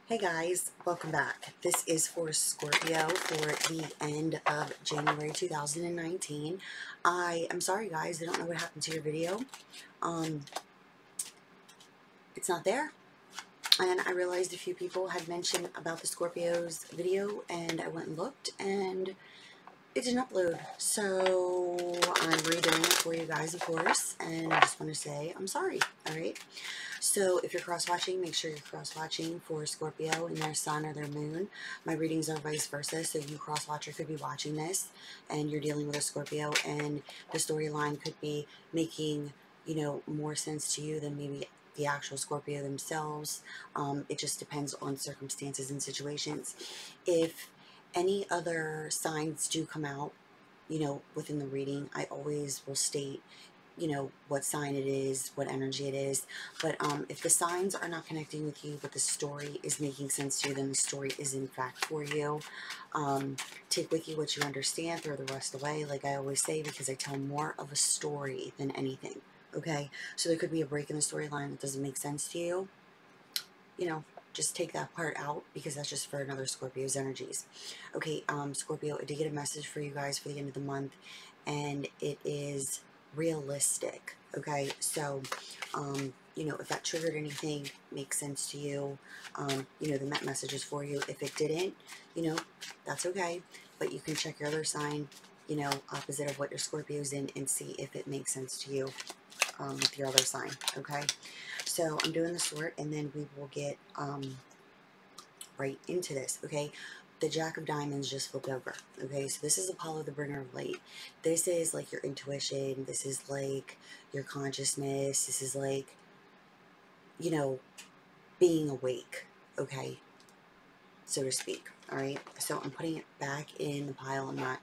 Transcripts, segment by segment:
Hey guys, welcome back. This is for Scorpio for the end of January 2019. I am sorry guys, I don't know what happened to your video. It's not there. And I realized a few people had mentioned about the Scorpio's video and I went and looked and it didn't upload. So I'm redoing it for you guys, of course, and I just want to say I'm sorry, alright? So if you're cross-watching, make sure you're cross-watching for Scorpio and their sun or their moon. My readings are vice versa, so you cross-watcher could be watching this and you're dealing with a Scorpio and the storyline could be making, more sense to you than maybe the actual Scorpio themselves. It just depends on circumstances and situations. If any other signs do come out, within the reading, I always will state what sign it is, what energy it is. But if the signs are not connecting with you, but the story is making sense to you, then the story is in fact for you. Take with you what you understand, throw the rest away, like I always say, because I tell more of a story than anything. Okay, so there could be a break in the storyline that doesn't make sense to you. Just take that part out because that's just for another Scorpio's energies. Okay, Scorpio, I did get a message for you guys for the end of the month, and it is realistic. Okay, so if that triggered anything, makes sense to you, the message is for you. If it didn't, that's okay, but you can check your other sign, opposite of what your Scorpio's in, and see if it makes sense to you with your other sign. Okay, so I'm doing the sort and then we will get right into this. Okay, the Jack of Diamonds just flipped over. Okay, so this is Apollo, the bringer of light. This is like your intuition. This is like your consciousness. This is like, being awake. Okay, so to speak. All right, so I'm putting it back in the pile. I'm not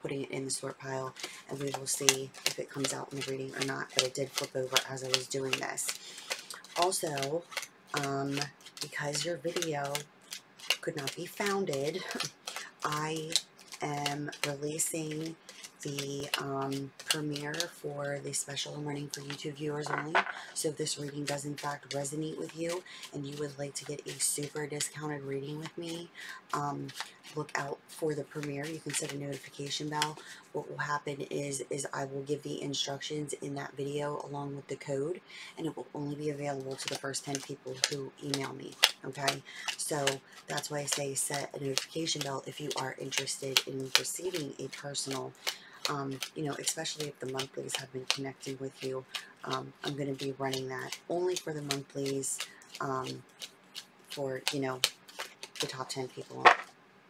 putting it in the sort pile, and we will see if it comes out in the reading or not, but it did flip over as I was doing this. Also, because your video could not be founded, I am releasing the premiere for the special I'm running for YouTube viewers only. So if this reading does in fact resonate with you and you would like to get a super discounted reading with me, look out for the premiere. You can set a notification bell. What will happen is I will give the instructions in that video along with the code, and it will only be available to the first 10 people who email me. Okay, so that's why I say set a notification bell if you are interested in receiving a personal, especially if the monthlies have been connecting with you. I'm going to be running that only for the monthlies, for, the top 10 people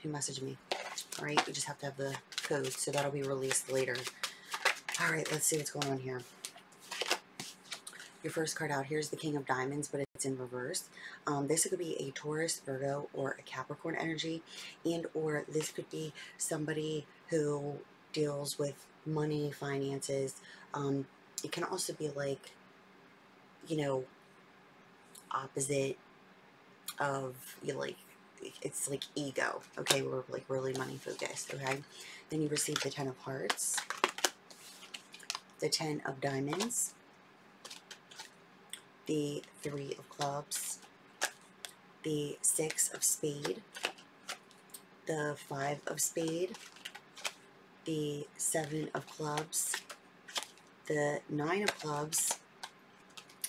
who message me. All right, you just have to have the code, so that'll be released later. All right, let's see what's going on here. Your first card out, here's the King of Diamonds, but it's in reverse. This could be a Taurus, Virgo, or a Capricorn energy, and or this could be somebody who deals with money, finances. It can also be like, opposite of, it's like ego. Okay, we're like really money focused. Okay, then you receive the 10 of Hearts, the 10 of Diamonds, the 3 of Clubs, the 6 of Spade, the 5 of Spade, the 7 of Clubs, the 9 of Clubs,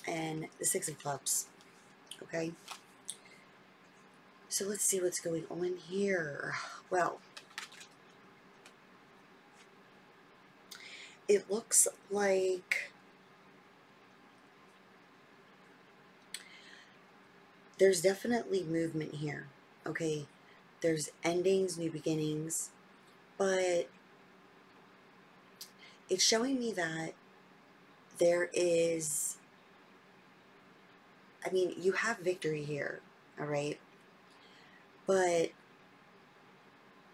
and the 6 of Clubs. Okay, so let's see what's going on here. Well, it looks like there's definitely movement here. Okay, there's endings, new beginnings, but it's showing me that there is, you have victory here, all right? But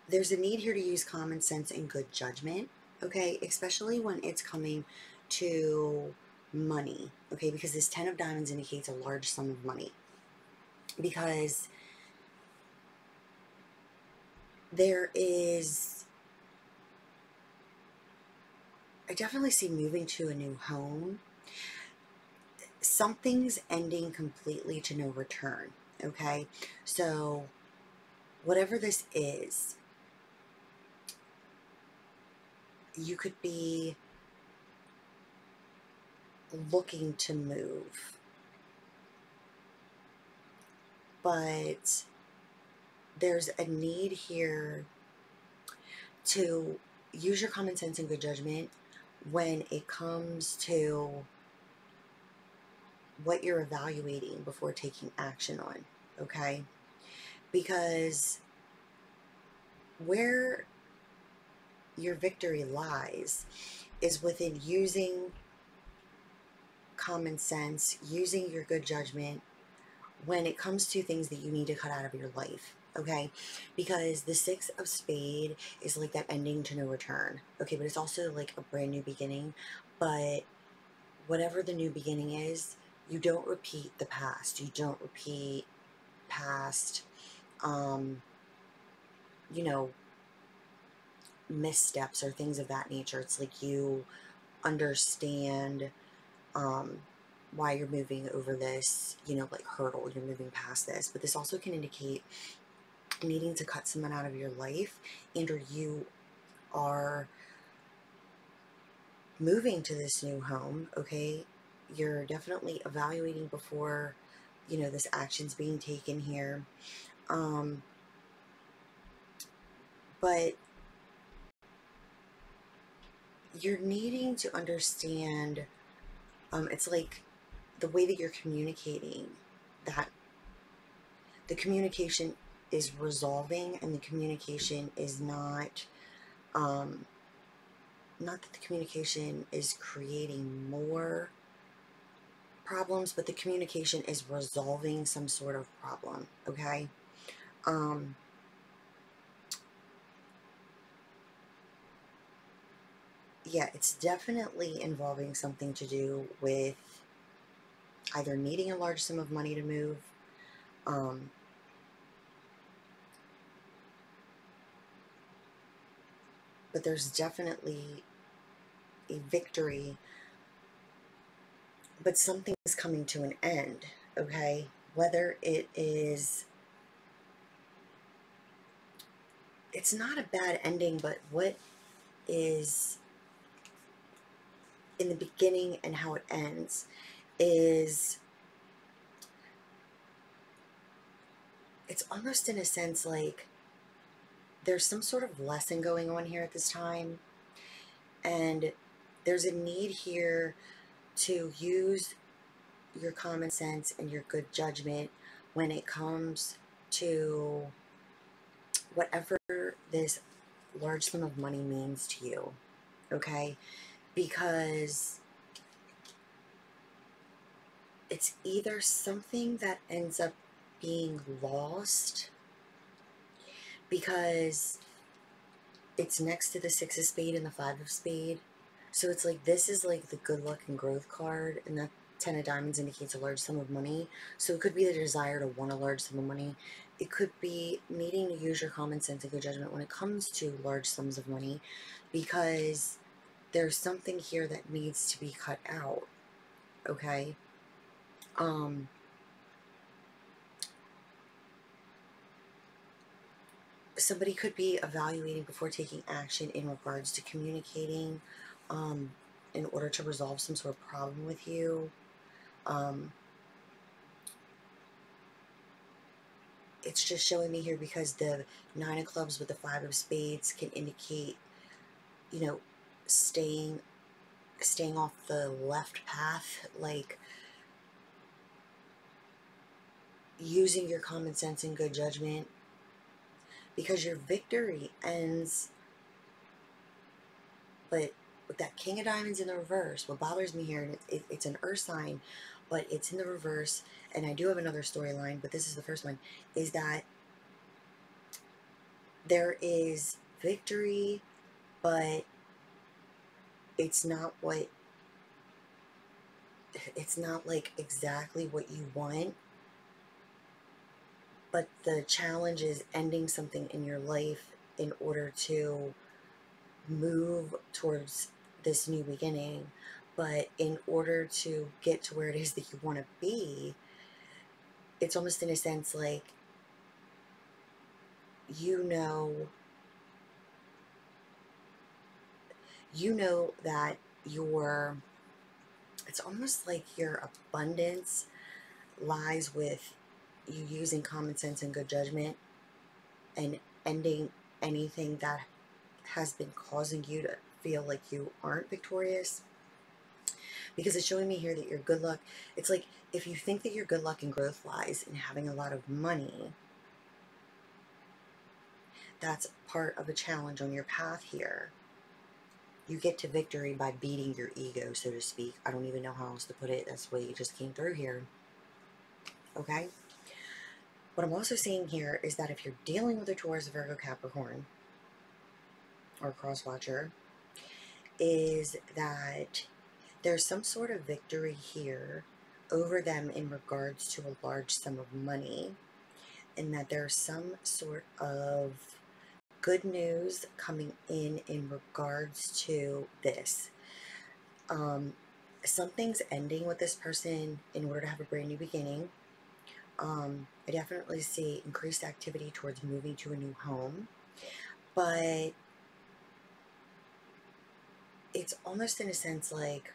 there's a need here to use common sense and good judgment, okay? Especially when it's coming to money, okay? Because this 10 of Diamonds indicates a large sum of money. Because there is, I definitely see moving to a new home. Something's ending completely to no return, Okay, so whatever this is, you could be looking to move, but there's a need here to use your common sense and good judgment when it comes to what you're evaluating before taking action on, okay? Because where your victory lies is within using common sense, using your good judgment when it comes to things that you need to cut out of your life, okay? Because the Six of Spades is like that ending to no return, okay? But it's also like a brand new beginning. But whatever the new beginning is, you don't repeat the past. You don't repeat past, you know, missteps or things of that nature. It's like you understand why you're moving over this, you know, like hurdle, you're moving past this. But this also can indicate needing to cut someone out of your life, and or you are moving to this new home, okay? You're definitely evaluating before, you know, this action's being taken here. But you're needing to understand, it's like the way that you're communicating, that the communication is resolving, and the communication is not that the communication is creating more problems, but the communication is resolving some sort of problem, okay? Yeah, it's definitely involving something to do with either needing a large sum of money to move, but there's definitely a victory, but something is coming to an end, okay? Whether it is, it's not a bad ending, but what is in the beginning and how it ends is, it's almost in a sense like there's some sort of lesson going on here at this time, and there's a need here to use your common sense and your good judgment when it comes to whatever this large sum of money means to you, okay? Because it's either something that ends up being lost because it's next to the Six of Spades and the Five of Spades. So it's like, this is like the good luck and growth card, and that Ten of Diamonds indicates a large sum of money. So it could be the desire to want a large sum of money. It could be needing to use your common sense and good judgment when it comes to large sums of money, because there's something here that needs to be cut out, okay? Somebody could be evaluating before taking action in regards to communicating in order to resolve some sort of problem with you. It's just showing me here because the Nine of Clubs with the Five of Spades can indicate, you know, staying off the left path, like using your common sense and good judgment, because your victory ends. But with that King of Diamonds in the reverse, what bothers me here, and it's an earth sign, but it's in the reverse, and I do have another storyline, but this is the first one, is that there is victory, but it's not like exactly what you want, but the challenge is ending something in your life in order to move towards this new beginning. But in order to get to where it is that you want to be, it's almost in a sense like, you know that it's almost like your abundance lies with you using common sense and good judgment and ending anything that has been causing you to feel like you aren't victorious. Because it's showing me here that your good luck, it's like if you think that your good luck and growth lies in having a lot of money, that's part of a challenge on your path here. You get to victory by beating your ego, so to speak. I don't even know how else to put it. That's the way it just came through here. Okay? What I'm also seeing here is that if you're dealing with a Taurus, Virgo, Capricorn, or cross watcher, is that there's some sort of victory here over them in regards to a large sum of money, and that there's some sort of good news coming in regards to this. Something's ending with this person in order to have a brand new beginning. I definitely see increased activity towards moving to a new home, but it's almost in a sense like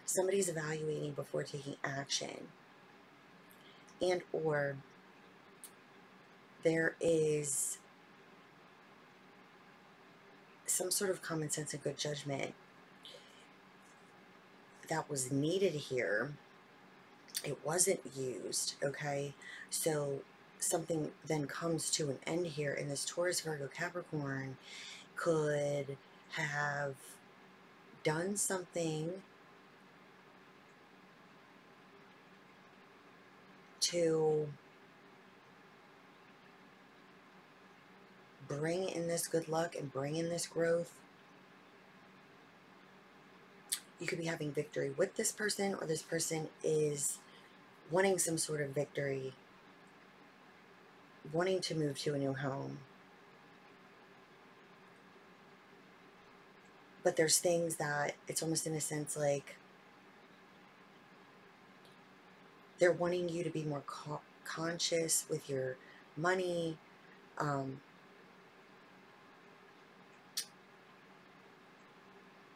somebody's evaluating before taking action, and or there is some sort of common sense and good judgment that was needed here. It wasn't used, okay? So something then comes to an end here, and this Taurus, Virgo, Capricorn could have done something to bring in this good luck and bring in this growth. You could be having victory with this person, or this person is wanting some sort of victory, wanting to move to a new home. But there's things that it's almost in a sense like they're wanting you to be more conscious with your money.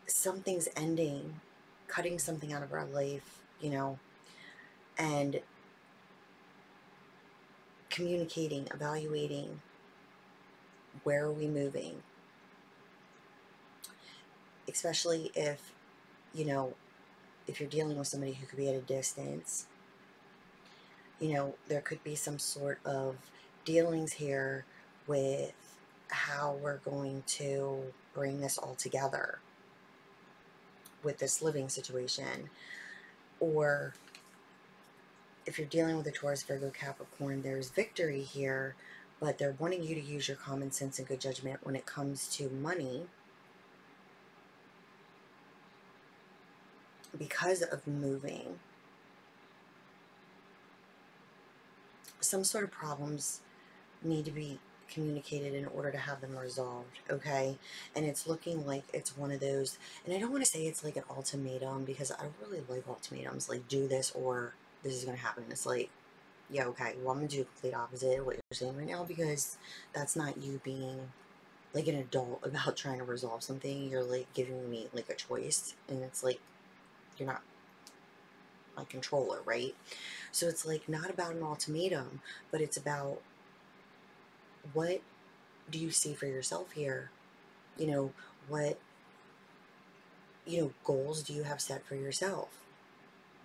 Something's ending, cutting something out of our life, you know, and communicating, evaluating, where are we moving? Especially if, you know, if you're dealing with somebody who could be at a distance, you know, there could be some sort of dealings here with how we're going to bring this all together with this living situation. Or if you're dealing with a Taurus, Virgo, Capricorn, there's victory here, but they're wanting you to use your common sense and good judgment when it comes to money because of moving. Some sort of problems need to be communicated in order to have them resolved, okay? And it's looking like it's one of those, and I don't want to say it's like an ultimatum, because I don't really like ultimatums, like do this or this is going to happen. It's like, yeah, okay, well, I'm going to do the complete opposite of what you're saying right now, because that's not you being like an adult about trying to resolve something. You're like giving me like a choice, and it's like you're not my controller, right? So it's like not about an ultimatum, but it's about what do you see for yourself here? You know, what, you know, goals do you have set for yourself?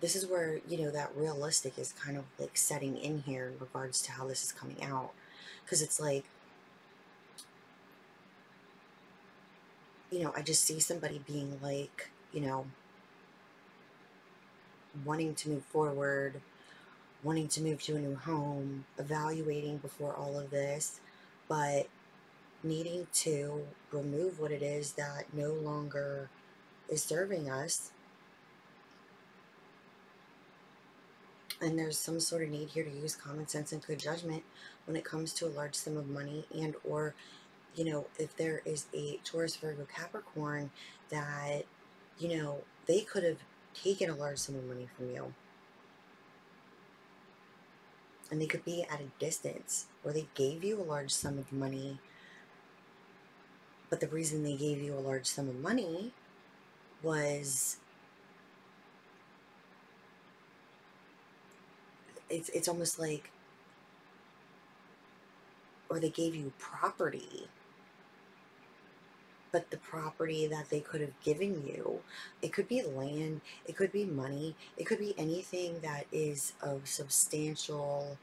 This is where, you know, that realistic is kind of like setting in here in regards to how this is coming out. Because it's like, you know, I just see somebody being like, you know, wanting to move forward, wanting to move to a new home, evaluating before all of this, but needing to remove what it is that no longer is serving us. And there's some sort of need here to use common sense and good judgment when it comes to a large sum of money, and or, you know, if there is a Taurus, Virgo, Capricorn that, you know, they could have taken a large sum of money from you. And they could be at a distance, or they gave you a large sum of money. But the reason they gave you a large sum of money was, it's almost like, or they gave you property, but the property that they could have given you, it could be land, it could be money, it could be anything that is of substantial,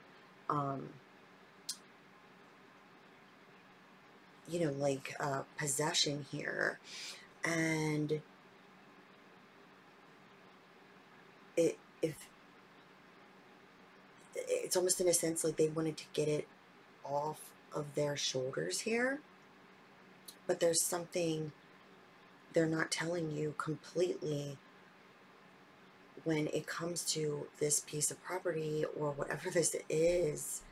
you know, like possession here. And if it's almost in a sense like they wanted to get it off of their shoulders here, but there's something they're not telling you completely when it comes to this piece of property or whatever this is.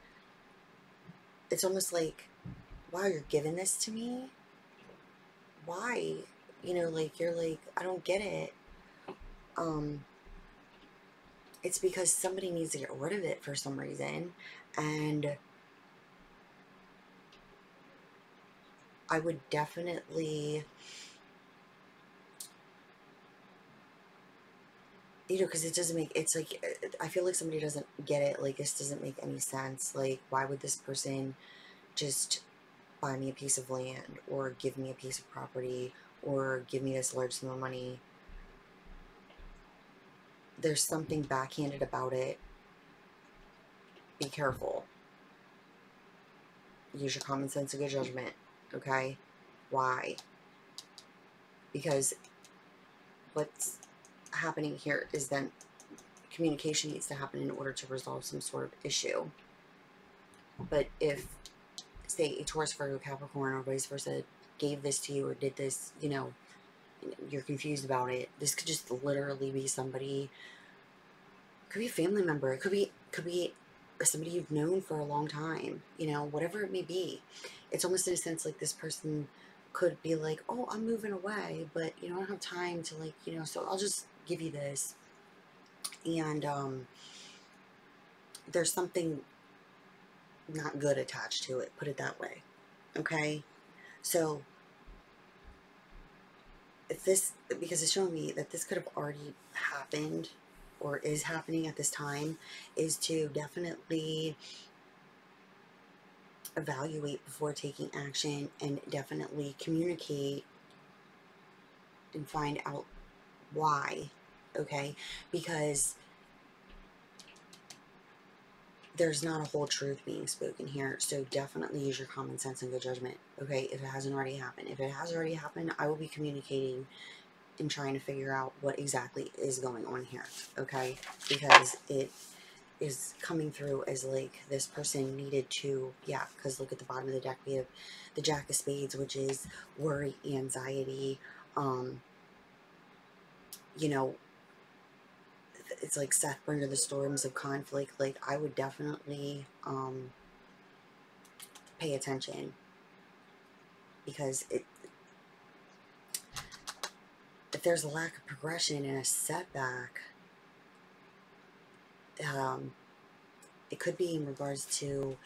It's almost like, wow, you're giving this to me? Why? You know, like, you're like, I don't get it. It's because somebody needs to get rid of it for some reason, and I would definitely, you know, because it doesn't make, it's like, I feel like somebody doesn't get it. Like, this doesn't make any sense. Like, why would this person just buy me a piece of land, or give me a piece of property, or give me this large sum of money? There's something backhanded about it. Be careful. Use your common sense and good judgment, okay? Why? Because what's happening here is then communication needs to happen in order to resolve some sort of issue. But if, say, a Taurus, Virgo, Capricorn, or vice versa gave this to you or did this, you know, you're confused about it, this could just literally be somebody, could be a family member, it could be somebody you've known for a long time, you know, whatever it may be. It's almost in a sense like this person could be like, oh, I'm moving away, but, you know, I don't have time to, like, you know, so I'll just give you this. And there's something not good attached to it, put it that way, okay? So if this, because it's showing me that this could have already happened or is happening at this time, is to definitely evaluate before taking action, and definitely communicate and find out why, okay? Because there's not a whole truth being spoken here, so definitely use your common sense and good judgment, okay? If it hasn't already happened. If it has already happened, I will be communicating and trying to figure out what exactly is going on here, okay? Because it is coming through as like this person needed to, yeah, because look at the bottom of the deck, we have the Jack of Spades, which is worry, anxiety, you know, it's like Seth, bring her the storms of conflict. Like, I would definitely pay attention, because if there's a lack of progression and a setback, it could be in regards to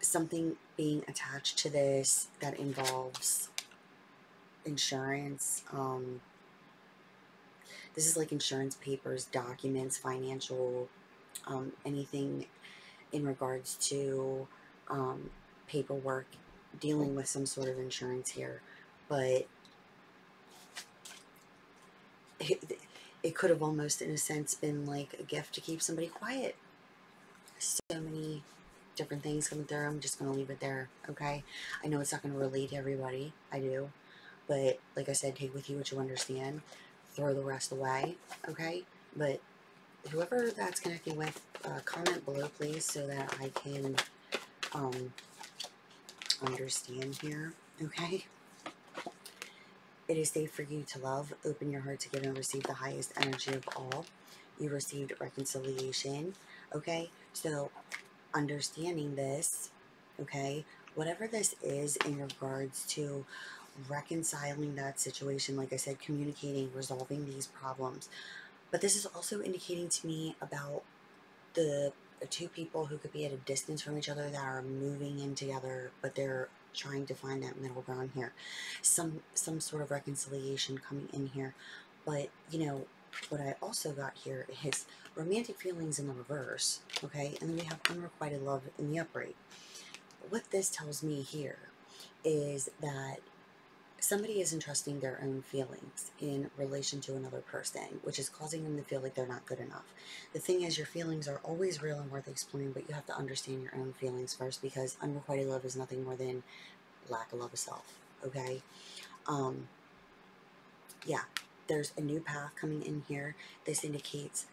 something being attached to this that involves insurance. This is like insurance papers, documents, financial, anything in regards to paperwork, dealing with some sort of insurance here. But it could have almost, in a sense, been like a gift to keep somebody quiet. So many different things coming through. I'm just going to leave it there, okay? I know it's not going to relate to everybody. I do. But like I said, take with you what you understand. Throw the rest away, okay? But whoever that's connecting with, comment below, please, so that I can understand here, okay? It is safe for you to love. Open your heart to give and receive the highest energy of all. You received reconciliation, okay? So, understanding this, okay, whatever this is in regards to reconciling that situation, like I said, communicating, resolving these problems. But this is also indicating to me about the two people who could be at a distance from each other that are moving in together, but they're trying to find that middle ground here. Some sort of reconciliation coming in here. But, you know, what I also got here is romantic feelings in the reverse, okay? And then we have unrequited love in the upright. What this tells me here is that somebody isn't trusting their own feelings in relation to another person, which is causing them to feel like they're not good enough. The thing is, your feelings are always real and worth exploring, but you have to understand your own feelings first, because unrequited love is nothing more than lack of love of self, okay? Yeah, there's a new path coming in here. This indicates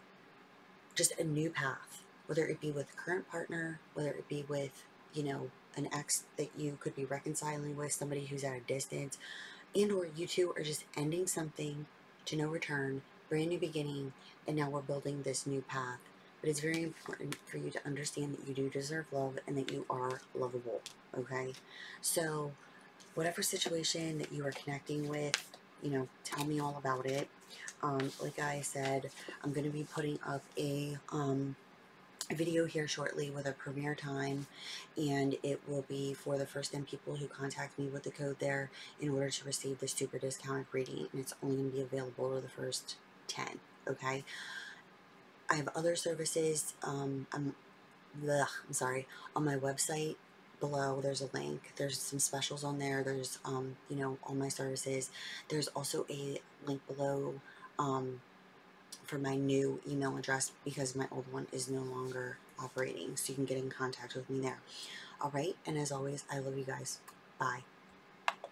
just a new path, whether it be with a current partner, whether it be with, you know, an ex that you could be reconciling with, somebody who's at a distance, and or you two are just ending something to no return, brand new beginning, and now we're building this new path. But it's very important for you to understand that you do deserve love and that you are lovable, okay? So whatever situation that you are connecting with, you know, tell me all about it. Like I said, I'm going to be putting up a video here shortly with a premiere time, and it will be for the first 10 people who contact me with the code there in order to receive the super discounted reading, and it's only going to be available to the first 10, okay? I have other services. I'm sorry, on my website below there's a link. There's some specials on there. There's you know, all my services. There's also a link below for my new email address, because my old one is no longer operating, so you can get in contact with me there. All right, and as always, I love you guys. Bye.